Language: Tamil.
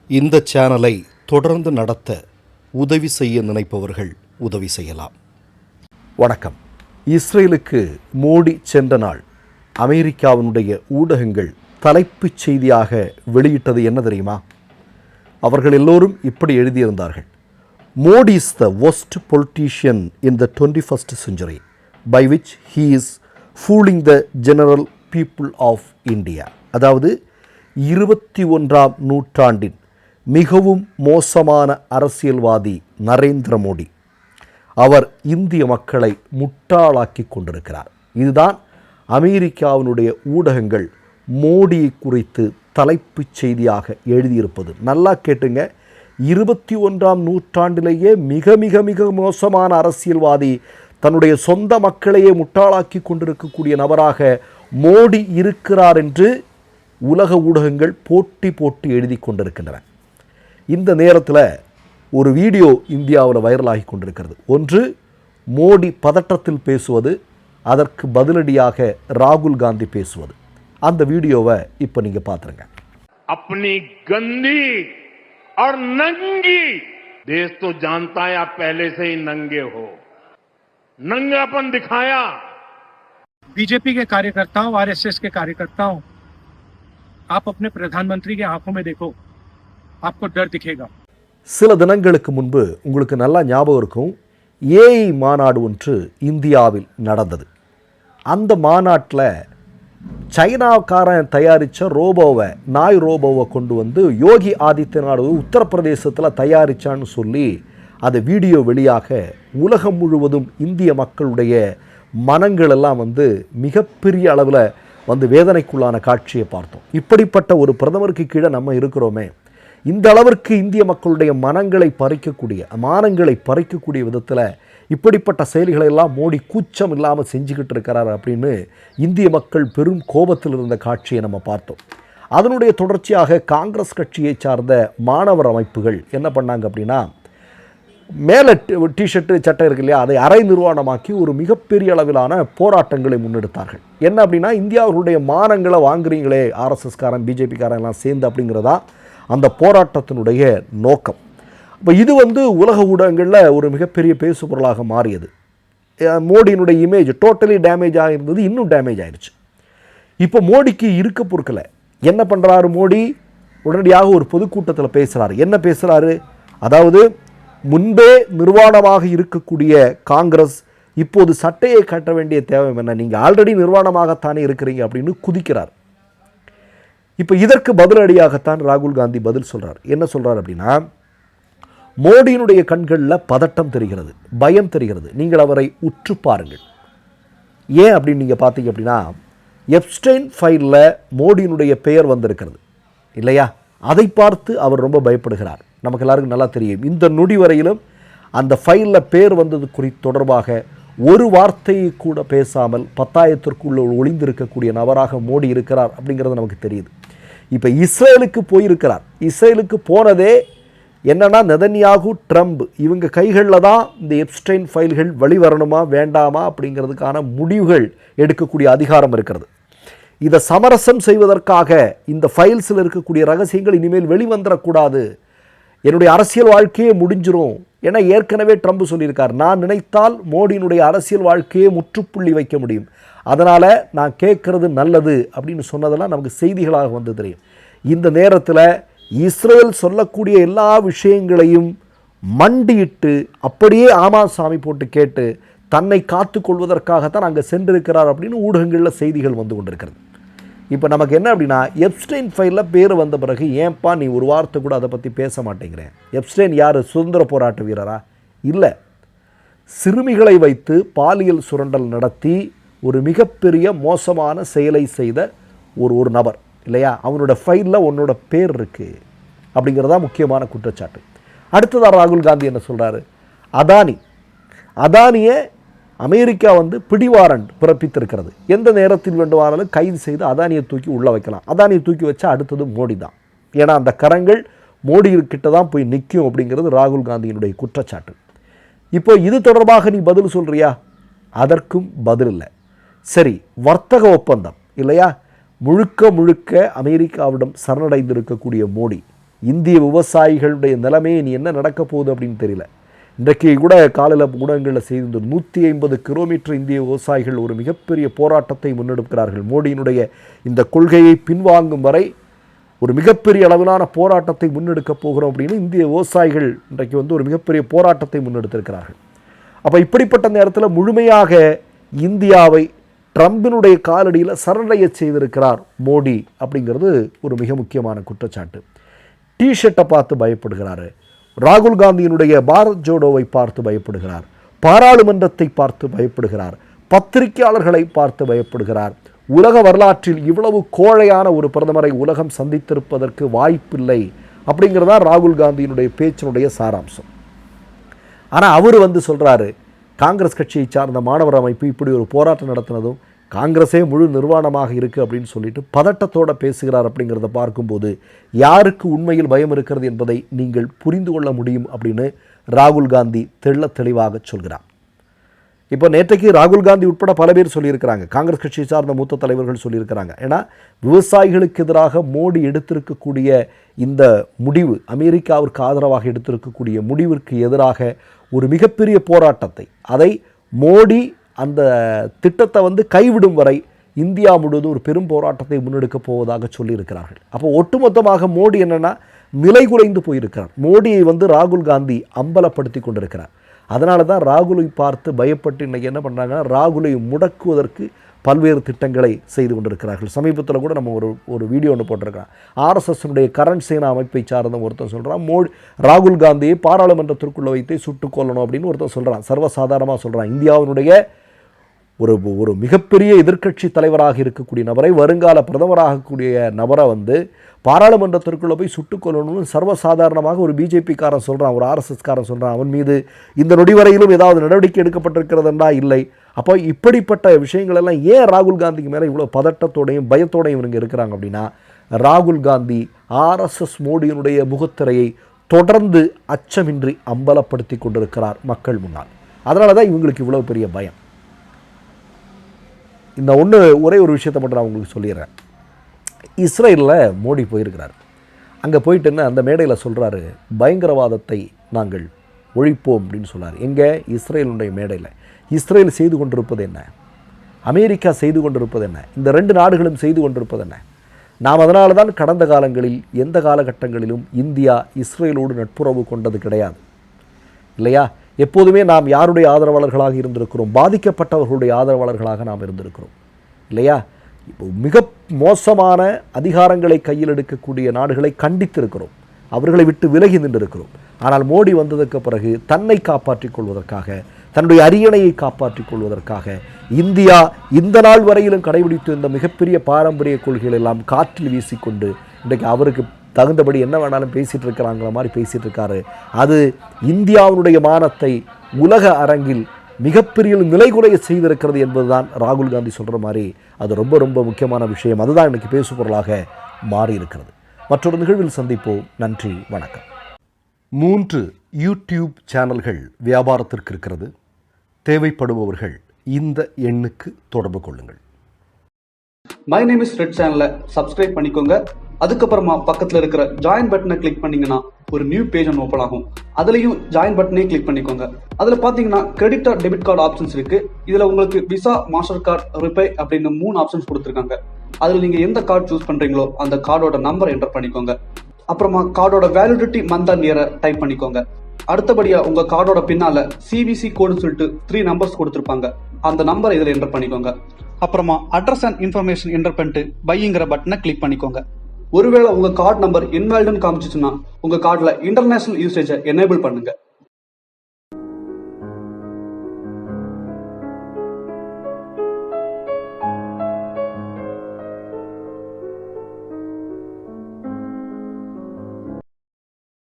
இந்த சேனலை தொடர்ந்து நடத்த உதவி செய்ய நினைப்பவர்கள் உதவி செய்யலாம். வணக்கம். இஸ்ரேலுக்கு மோடி சென்ற நாள் அமெரிக்காவினுடைய ஊடகங்கள் தலைப்புச் செய்தியாக வெளியிட்டது என்ன தெரியுமா? அவர்கள் எல்லோரும் இப்படி எழுதியிருந்தார்கள்: Modi is the worst politician in the 21st century by which he is fooling the general people of India. அதாவது 21ஆம் நூற்றாண்டின் மிகவும் மோசமான அரசியல்வாதி நரேந்திர மோடி. அவர் இந்திய மக்களை முட்டாளாக்கி கொண்டிருக்கிறார். இதுதான் அமெரிக்காவினுடைய ஊடகங்கள் மோடியை குறித்து தலைப்புச் செய்தியாக எழுதியிருப்பது. நல்லா கேட்டுங்க. 21ஆம் நூற்றாண்டிலேயே மிக மிக மிக மோசமான அரசியல்வாதி, தன்னுடைய சொந்த மக்களையே முட்டாளாக்கி கொண்டிருக்கக்கூடிய நபராக மோடி இருக்கிறார் என்று உலக ஊடகங்கள் போட்டி போட்டு எழுதி கொண்டிருக்கின்றன. இந்த நேரத்தில் ஒரு வீடியோ இந்தியாவில் வைரலாகி கொண்டிருக்கிறது. ஒன்று, மோடி பதட்டத்தில் பேசுவது, அதற்கு பதிலடியாக ராகுல் காந்தி பேசுவது. அந்த வீடியோவை இப்போ நீங்க பாத்துருங்க. अपनी गंदी और नंगी, देश तो जानता है आप पहले से ही नंगे हो, नंगापन दिखाया। बीजेपी के कार्यकर्ताओं, आरएसएस के कार्यकर्ताओं, आप अपने प्रधानमंत्री की आंखों में देखो, आपको डर दिखेगा. சில தினங்களுக்கு முன்பு உங்களுக்கு நல்லா ஞாபகம் இருக்கும், ஏஐ மாநாடு ஒன்று இந்தியாவில் நடந்தது. அந்த மாநாட்டில் சைனாக்காரன் தயாரித்த ரோபோவை, நாய் ரோபோவை கொண்டு வந்து யோகி ஆதித்யநாத் உத்தரப்பிரதேசத்தில் தயாரித்தான்னு சொல்லி அது வீடியோ வெளியாக உலகம் முழுவதும் இந்திய மக்களுடைய மனங்களெல்லாம் மிகப்பெரிய அளவில் வேதனைக்குள்ளான காட்சியை பார்த்தோம். இப்படிப்பட்ட ஒரு பிரதமருக்கு கீழே நம்ம இருக்கிறோமே, இந்த அளவிற்கு இந்திய மக்களுடைய மனங்களை பறிக்கக்கூடிய, மானங்களை பறிக்கக்கூடிய விதத்தில் இப்படிப்பட்ட செயல்களை எல்லாம் மோடி கூச்சம் இல்லாமல் செஞ்சுக்கிட்டு இருக்கிறார் அப்படின்னு இந்திய மக்கள் பெரும் கோபத்தில் இருந்த காட்சியை நம்ம பார்த்தோம். அதனுடைய தொடர்ச்சியாக காங்கிரஸ் கட்சியை சார்ந்த மாணவர் அமைப்புகள் என்ன பண்ணாங்க அப்படின்னா, மேலே டிஷர்ட்டு சட்டை இருக்கு இல்லையா, அதை அரை நிர்வாணமாக்கி ஒரு மிகப்பெரிய அளவிலான போராட்டங்களை முன்னெடுத்தார்கள். என்ன அப்படின்னா, இந்தியாவுடைய மானங்களை வாங்குறீங்களே ஆர்எஸ்எஸ்காரன் பிஜேபிக்காரன் எல்லாம் சேர்ந்து அப்படிங்கிறதா அந்த போராட்டத்தினுடைய நோக்கம். இப்போ இது உலக ஊடகங்களில் ஒரு மிகப்பெரிய பேசு பொருளாக மாறியது. மோடியினுடைய இமேஜ் டோட்டலி டேமேஜ் ஆகிருந்தது, இன்னும் டேமேஜ் ஆயிடுச்சு. இப்போ மோடிக்கு இருக்க பொறுக்கலை. என்ன பண்ணுறாரு மோடி? உடனடியாக ஒரு பொதுக்கூட்டத்தில் பேசுகிறாரு. என்ன பேசுகிறாரு? அதாவது, முன்பே நிர்வாணமாக இருக்கக்கூடிய காங்கிரஸ் இப்போது சட்டையை கட்ட வேண்டிய தேவை என்ன, நீங்கள் ஆல்ரெடி நிர்வாணமாகத்தானே இருக்கிறீங்க அப்படின்னு குதிக்கிறார். இப்போ இதற்கு பதிலடியாகத்தான் ராகுல் காந்தி பதில் சொல்கிறார். என்ன சொல்கிறார் அப்படின்னா, மோடியினுடைய கண்களில் பதட்டம் தெரிகிறது, பயம் தெரிகிறது, நீங்கள் அவரை உற்று பாருங்கள். ஏன் அப்படின்னு நீங்கள் பார்த்தீங்க அப்படின்னா, எப்ஸ்டைன் ஃபைலில் மோடியினுடைய பெயர் வந்திருக்கிறது இல்லையா, அதை பார்த்து அவர் ரொம்ப பயப்படுகிறார். நமக்கு எல்லாருக்கும் நல்லா தெரியும், இந்த நொடி வரையிலும் அந்த ஃபைலில் பேர் வந்தது தொடர்பாக ஒரு வார்த்தையை கூட பேசாமல் 10,000த்திற்குள்ள ஒளிந்திருக்கக்கூடிய நபராக மோடி இருக்கிறார் அப்படிங்கிறது நமக்கு தெரியுது. இப்போ இஸ்ரேலுக்கு போயிருக்கிறார். இஸ்ரேலுக்கு போனதே என்னன்னா, நெதன்யாகு, ட்ரம்ப் இவங்க கைகளில் தான் இந்த எப்ஸ்டைன் ஃபைல்கள் வெளிவரணுமா வேண்டாமா அப்படிங்கிறதுக்கான முடிவுகள் எடுக்கக்கூடிய அதிகாரம் இருக்கிறது. இதை சமரசம் செய்வதற்காக இந்த ஃபைல்ஸில் இருக்கக்கூடிய ரகசியங்கள் இனிமேல் வெளிவந்துடக்கூடாது, என்னுடைய அரசியல் வாழ்க்கையே முடிஞ்சிரும். ஏன்னா ஏற்கனவே ட்ரம்ப் சொல்லியிருக்கார், நான் நினைத்தால் மோடியினுடைய அரசியல் வாழ்க்கையே முற்றுப்புள்ளி வைக்க முடியும், அதனால் நான் கேட்கறது நல்லது அப்படின்னு சொன்னதெல்லாம் நமக்கு செய்திகளாக தெரியும். இந்த நேரத்தில் இஸ்ரேல் சொல்லக்கூடிய எல்லா விஷயங்களையும் மண்டியிட்டு அப்படியே ஆமா சாமி போட்டு கேட்டு தன்னை காத்து கொள்வதற்காகத்தான் அங்கே சென்றிருக்கிறார் அப்படின்னு ஊடகங்களில் செய்திகள் கொண்டிருக்கிறது. இப்போ நமக்கு என்ன அப்படின்னா, எப்ஸ்டைன் ஃபைலில் பேர் வந்த பிறகு ஏன்பா நீ ஒரு வார்த்தை கூட அதை பற்றி பேச மாட்டேங்கிறேன்? எப்ஸ்டைன் யார்? சுதந்திர போராட்ட வீரரா? இல்லை, சிறுமிகளை வைத்து பாலியல் சுரண்டல் நடத்தி ஒரு மிகப்பெரிய மோசமான செயலை செய்த ஒரு நபர் இல்லையா, அவனோட ஃபைலில் உன்னோட பேர் இருக்குது அப்படிங்கிறதா முக்கியமான குற்றச்சாட்டு. அடுத்ததாக ராகுல் காந்தி என்ன சொல்கிறாரு? அதானியை அமெரிக்கா பிடிவாரண்ட் பிறப்பித்திருக்கிறது. எந்த நேரத்தில் வேண்டுமானாலும் கைது செய்து அதானியை தூக்கி உள்ளே வைக்கலாம். அதானியை தூக்கி வச்சா அடுத்தது மோடி தான். ஏன்னா அந்த கரங்கள் மோடி கிட்ட தான் போய் நிற்கும் அப்படிங்கிறது ராகுல் காந்தியினுடைய குற்றச்சாட்டு. இப்போ இது தொடர்பாக நீ பதில் சொல்கிறியா? அதற்கும் பதில் இல்லை. சரி, வர்த்தக ஒப்பந்தம் இல்லையா, முழுக்க முழுக்க அமெரிக்காவிடம் சரணடைந்திருக்கக்கூடிய மோடி இந்திய விவசாயிகளுடைய நிலைமையை நீ என்ன நடக்க போகுது அப்படின்னு தெரியல. இன்றைக்கு கூட காலையில் ஊடகங்களில் செய்து 150 கிலோமீட்டர் இந்திய விவசாயிகள் ஒரு மிகப்பெரிய போராட்டத்தை முன்னெடுக்கிறார்கள். மோடியினுடைய இந்த கொள்கையை பின்வாங்கும் வரை ஒரு மிகப்பெரிய அளவிலான போராட்டத்தை முன்னெடுக்க போகிறோம் அப்படின்னு இந்திய விவசாயிகள் இன்றைக்கு ஒரு மிகப்பெரிய போராட்டத்தை முன்னெடுத்திருக்கிறார்கள். அப்போ இப்படிப்பட்ட நேரத்தில் முழுமையாக இந்தியாவை ட்ரம்பினுடைய காலடியில் சரணடைய செய்திருக்கிறார் மோடி அப்படிங்கிறது ஒரு மிக முக்கியமான குற்றச்சாட்டு. டிஷர்ட்டை பார்த்து பயப்படுகிறாரு, ராகுல் காந்தியினுடைய பாரத் ஜோடோவை பார்த்து பயப்படுகிறார், பாராளுமன்றத்தை பார்த்து பயப்படுகிறார், பத்திரிகையாளர்களை பார்த்து பயப்படுகிறார். உலக வரலாற்றில் இவ்வளவு கோழையான ஒரு பிரதமரை உலகம் சந்தித்திருப்பதற்கு வாய்ப்பில்லை அப்படிங்கிறதா ராகுல் காந்தியினுடைய பேச்சினுடைய சாராம்சம். ஆனால் அவர் சொல்கிறாரு, காங்கிரஸ் கட்சியை சார்ந்த மாணவர் அமைப்பு இப்படி ஒரு போராட்டம் நடத்தினதும் காங்கிரஸே முழு நிர்வாணமாக இருக்குது அப்படின்னு சொல்லிட்டு பதட்டத்தோடு பேசுகிறார். அப்படிங்கிறத பார்க்கும்போது யாருக்கு உண்மையில் பயம் இருக்கிறது என்பதை நீங்கள் புரிந்து கொள்ள முடியும் அப்படின்னு ராகுல் காந்தி தெளிவாக சொல்கிறார். இப்போ நேற்றைக்கு ராகுல் காந்தி உட்பட பல பேர் சொல்லியிருக்கிறாங்க, காங்கிரஸ் கட்சியை சார்ந்த மூத்த தலைவர்கள் சொல்லியிருக்கிறாங்க. ஏன்னா விவசாயிகளுக்கு எதிராக மோடி எடுத்திருக்கக்கூடிய இந்த முடிவு, அமெரிக்காவிற்கு ஆதரவாக எடுத்திருக்கக்கூடிய முடிவிற்கு எதிராக ஒரு மிகப்பெரிய போராட்டத்தை, அதை மோடி அந்த திட்டத்தை கைவிடும் வரை இந்தியா முழுவதும் ஒரு பெரும் போராட்டத்தை முன்னெடுக்கப் போவதாக சொல்லியிருக்கிறார்கள். அப்போ ஒட்டுமொத்தமாக மோடி என்னென்னா நிலை குலைந்து போயிருக்கிறார். மோடியை ராகுல் காந்தி அம்பலப்படுத்தி கொண்டிருக்கிறார். அதனால தான் ராகுலை பார்த்து பயப்பட்டு இன்றைக்கி என்ன பண்ணுறாங்கன்னா ராகுலை முடக்குவதற்கு பல்வேறு திட்டங்களை செய்து கொண்டிருக்கிறார்கள். சமீபத்தில் கூட நம்ம ஒரு வீடியோ ஒன்று போட்டிருக்கிறோம். ஆர்எஸ்எஸ்னுடைய கரண் சேனா அமைப்பை சார்ந்த ஒருத்தன் சொல்கிறான், ராகுல் காந்தியை பாராளுமன்றத்திற்குள்ளே வைத்து சுட்டுக் கொல்லணும் அப்படின்னு ஒருத்தன் சொல்கிறான். சர்வசாதாரணமாக சொல்கிறான். இந்தியாவினுடைய ஒரு மிகப்பெரிய எதிர்க்கட்சி தலைவராக இருக்கக்கூடிய நபரை, வருங்கால பிரதமராகக்கூடிய நபரை பாராளுமன்றத்திற்குள்ளே போய் சுட்டுக் கொல்லணும்னு சர்வசாதாரணமாக ஒரு பிஜேபிக்காரன் சொல்கிறான், ஒரு ஆர்எஸ்எஸ்காரன் சொல்கிறான். அவன் மீது இந்த நொடி வரையிலும் ஏதாவது நடவடிக்கை எடுக்கப்பட்டிருக்கிறதுனா இல்லை. அப்போ இப்படிப்பட்ட விஷயங்கள் எல்லாம் ஏன் ராகுல் காந்திக்கு மேலே இவ்வளோ பதட்டத்தோடையும் பயத்தோடையும் இவங்க இருக்கிறாங்க அப்படின்னா, ராகுல் காந்தி ஆர்எஸ்எஸ் மோடியினுடைய முகத்திரையை தொடர்ந்து அச்சமின்றி அம்பலப்படுத்தி கொண்டிருக்கிறார் மக்கள் முன்னால். அதனால தான் இவங்களுக்கு இவ்வளோ பெரிய பயம். இந்த ஒரே ஒரு விஷயத்தை மட்டும் நான் உங்களுக்கு சொல்லிடுறேன். இஸ்ரேலில் மோடி போயிருக்கிறார். அங்கே போயிட்டுன்னு அந்த மேடையில் சொல்கிறாரு, பயங்கரவாதத்தை நாங்கள் ஒழிப்போம் அப்படின்னு சொல்கிறார். எங்கே? இஸ்ரேலுடைய மேடையில். இஸ்ரேல் செய்து கொண்டிருப்பது என்ன? அமெரிக்கா செய்து கொண்டிருப்பது என்ன? இந்த 2 நாடுகளும் செய்து கொண்டிருப்பது என்ன? நாம் அதனால தான் கடந்த காலங்களில் எந்த காலகட்டங்களிலும் இந்தியா இஸ்ரேலோடு நட்புறவு கொண்டது கிடையாது, இல்லையா? எப்போதுமே நாம் யாருடைய ஆதரவாளர்களாக இருந்திருக்கிறோம்? பாதிக்கப்பட்டவர்களுடைய ஆதரவாளர்களாக நாம் இருந்திருக்கிறோம், இல்லையா? இப்போ மிக மோசமான அதிகாரங்களை கையில் எடுக்கக்கூடிய நாடுகளை கண்டித்திருக்கிறோம், அவர்களை விட்டு விலகி நின்றிருக்கிறோம். ஆனால் மோடி வந்ததற்கு பிறகு தன்னை காப்பாற்றிக் கொள்வதற்காக, தன்னுடைய அரியணையை காப்பாற்றிக் கொள்வதற்காக இந்தியா இந்த நாள் வரையிலும் கடைபிடித்து இந்த மிகப்பெரிய பாரம்பரிய கொள்கைகள் எல்லாம் காற்றில் வீசிக்கொண்டு இன்றைக்கு அவருக்கு தகுந்தபடி என்ன வேணாலும் பேசிகிட்டு இருக்கிறாங்கிற மாதிரி பேசிகிட்டு இருக்காரு. அது இந்தியாவுடைய மானத்தை உலக அரங்கில் மிகப்பெரிய நிலைகுலைய செய்திருக்கிறது என்பதுதான் ராகுல் காந்தி சொல்கிற மாதிரி அது ரொம்ப ரொம்ப முக்கியமான விஷயம். அதுதான் இன்றைக்கி பேசு பொருளாக மாறி இருக்கிறது. மற்றொரு நிகழ்வில் சந்திப்போம். நன்றி, வணக்கம். 3 யூடியூப் சேனல்கள் வியாபாரத்திற்கு இருக்கிறது. தேவைப்படுபவர்கள் இந்த எண்ணுக்கு தொடர்பு கொள்ளுங்கள். மை நேம் இஸ் ரெட் சேனலை சப்ஸ்கிரைப் பண்ணிக்கோங்க. அதுக்கப்புறமா பக்கத்தில் இருக்கிற ஜாயின் பட்டனை கிளிக் பண்ணீங்கன்னா ஒரு நியூ பேஜ் ஒன்று ஓப்பன் ஆகும். அதுலயும் ஜாயின் பட்டனே கிளிக் பண்ணிக்கோங்க. அதுல பாத்தீங்கன்னா credit R debit card options இருக்கு. இதுல உங்களுக்கு விசா, மாஸ்டர் கார்டு, ரிப்பே அப்படின்னு 3 ஆப்ஷன்ஸ் கொடுத்துருக்காங்க. அதுல நீங்க எந்த கார்டு சூஸ் பண்றீங்களோ அந்த கார்டோட நம்பர் என்டர் பண்ணிக்கோங்க. அப்புறமா கார்டோட வேலிடிட்டி மந்த் அண்ட் இயரை டைப் பண்ணிக்கோங்க. அடுத்தபடியா உங்க கார்டோட பின்னால சிவிசி கோடுன்னு சொல்லிட்டு 3 நம்பர்ஸ் கொடுத்துருப்பாங்க. அந்த நம்பர் இதுல என்டர் பண்ணிக்கோங்க. அப்புறமா அட்ரஸ் அண்ட் இன்ஃபர்மேஷன் என்டர் பண்ணிட்டு பைங்கிற பட்டனை கிளிக் பண்ணிக்கோங்க. ஒருவேளை உங்க கார்டு நம்பர் இன்வாலிட்னு காமிச்சிச்சுன்னா உங்க கார்டுல இன்டர்நேஷனல் யூசேஜை எனேபிள் பண்ணுங்க.